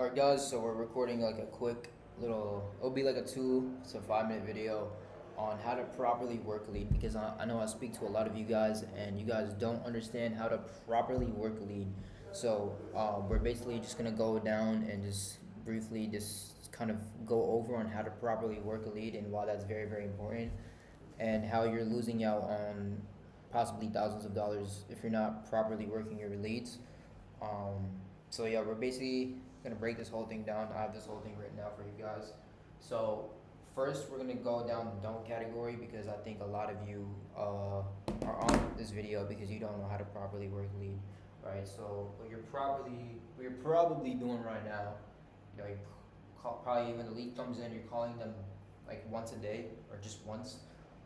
Alright guys, so we're recording like a quick little, it'll be like a 2 to 5 minute video on how to properly work lead, because I know I speak to a lot of you guys and you guys don't understand how to properly work lead. So we're basically just gonna go down and just briefly just kind of go over on how to properly work a lead and why that's very, very important, and how you're losing out on possibly thousands of dollars if you're not properly working your leads. Um, so yeah, we're basically gonna break this whole thing down. I have this whole thing written out for you guys. So first, we're gonna go down the don't category, because I think a lot of you are on this video because you don't know how to properly work lead, right? So what you're probably doing right now, you probably when the lead comes in, you're calling them like once a day or just once.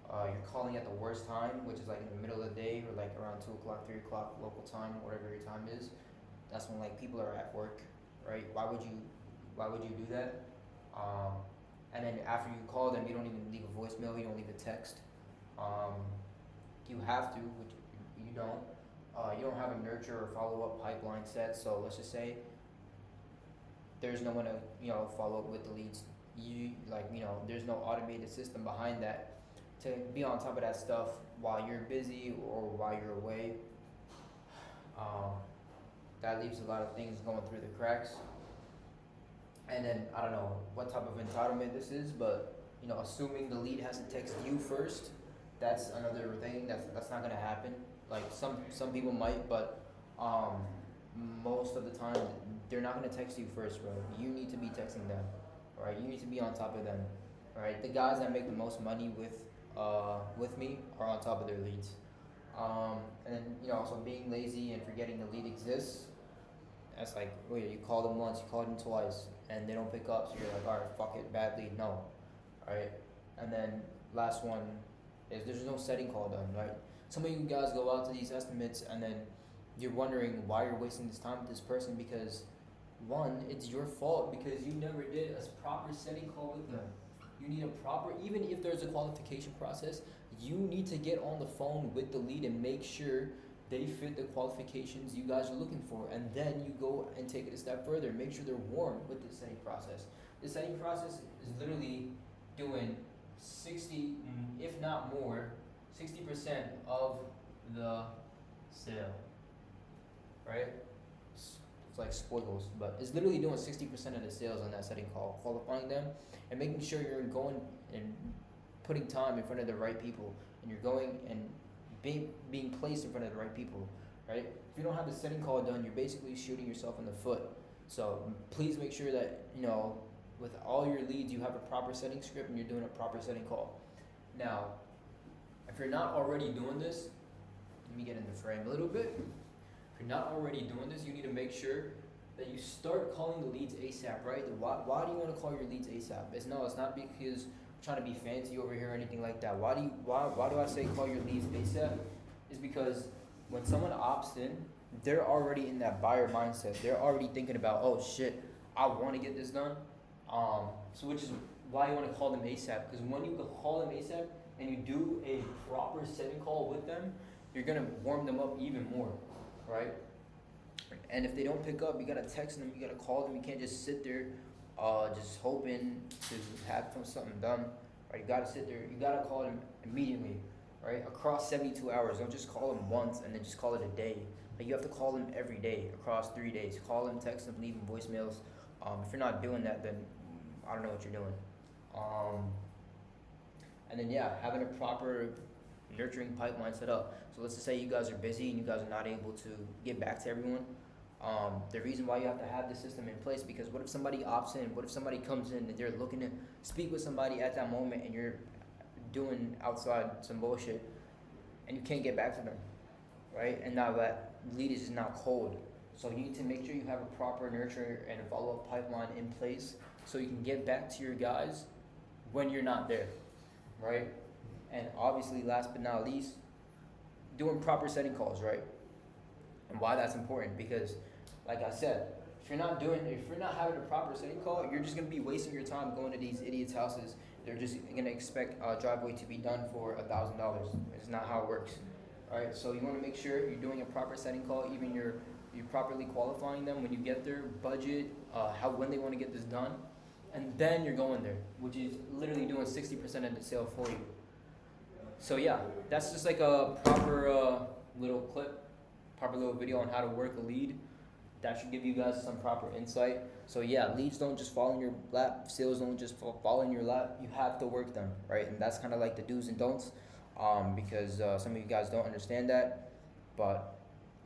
You're calling at the worst time, which is like in the middle of the day or like around 2 o'clock, 3 o'clock local time, whatever your time is. That's when like people are at work, right? Why would you do that? And then after you call them, you don't even leave a voicemail, you don't leave a text. Um, you have to, which you don't. You don't have a nurture or follow up pipeline set. So let's just say there's no one to follow up with the leads. There's no automated system behind that to be on top of that stuff while you're busy or while you're away. Um, that leaves a lot of things going through the cracks. And then I don't know what type of entitlement this is, but assuming the lead has to text you first, that's another thing that's not gonna happen. Like some people might, but um, most of the time they're not gonna text you first, bro. You need to be texting them, right? You need to be on top of them, right? The guys that make the most money with me are on top of their leads. And then also being lazy and forgetting the lead exists. That's like, wait, you called them once, you called them twice, and they don't pick up, so you're like, all right, fuck it, bad lead, no, all right. And then last one is there's no setting call done, right? Some of you guys go out to these estimates, and then you're wondering why you're wasting this time with this person, because one, it's your fault because you never did a proper setting call with them. You need a proper, even if there's a qualification process, you need to get on the phone with the lead and make sure they fit the qualifications you guys are looking for, and then you go and take it a step further. Make sure they're warm with the setting process. The setting process is literally doing 60, if not more, 60% of the sale, right? It's like spoils, but it's literally doing 60% of the sales on that setting call, qualifying them and making sure you're going and putting time in front of the right people, and you're going and being placed in front of the right people, right? If you don't have the setting call done, you're basically shooting yourself in the foot. So please make sure that with all your leads, you have a proper setting script and you're doing a proper setting call. Now, if you're not already doing this, let me get in the frame a little bit. If you're not already doing this, you need to make sure that you start calling the leads ASAP, right? Why do you want to call your leads ASAP? It's not because trying to be fancy over here or anything like that. Why do I say call your leads ASAP? Is because when someone opts in, they're already in that buyer mindset. They're already thinking about, oh shit, I want to get this done. So which is why you want to call them ASAP, because when you call them ASAP and you do a proper setting call with them, you're gonna warm them up even more, right? And if they don't pick up, you gotta text them, you gotta call them. You can't just sit there just hoping to have something done, right? You gotta sit there, you gotta call them immediately, right? Across 72 hours. Don't just call them once and then just call it a day. Like, you have to call them every day across 3 days. Call them, text them, leave them voicemails. If you're not doing that, then I don't know what you're doing. And then having a proper nurturing pipeline set up. So let's just say you guys are busy and you guys are not able to get back to everyone. The reason why you have to have the system in place, because what if somebody opts in? What if somebody comes in and they're looking to speak with somebody at that moment and you're doing outside some bullshit and you can't get back to them, right? And now that lead is just now cold. So you need to make sure you have a proper nurture and a follow-up pipeline in place so you can get back to your guys when you're not there, right? And obviously, last but not least, doing proper setting calls, right? And why that's important, because like I said, if you're not having a proper setting call, you're just gonna be wasting your time going to these idiots' houses. They're just gonna expect a driveway to be done for $1,000. It's not how it works. All right, so you want to make sure you're doing a proper setting call. Even your you properly qualifying them when you get there, budget, when they want to get this done, and then you're going there, which is literally doing 60% of the sale for you. So yeah, that's just like a proper little clip, proper little video on how to work a lead. That should give you guys some proper insight. So yeah, leads don't just fall in your lap. Sales don't just fall in your lap. You have to work them, right? And that's kind of like the do's and don'ts, because some of you guys don't understand that. But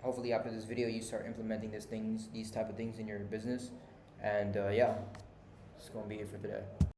hopefully after this video, you start implementing these type of things in your business. And yeah, it's gonna be it for today.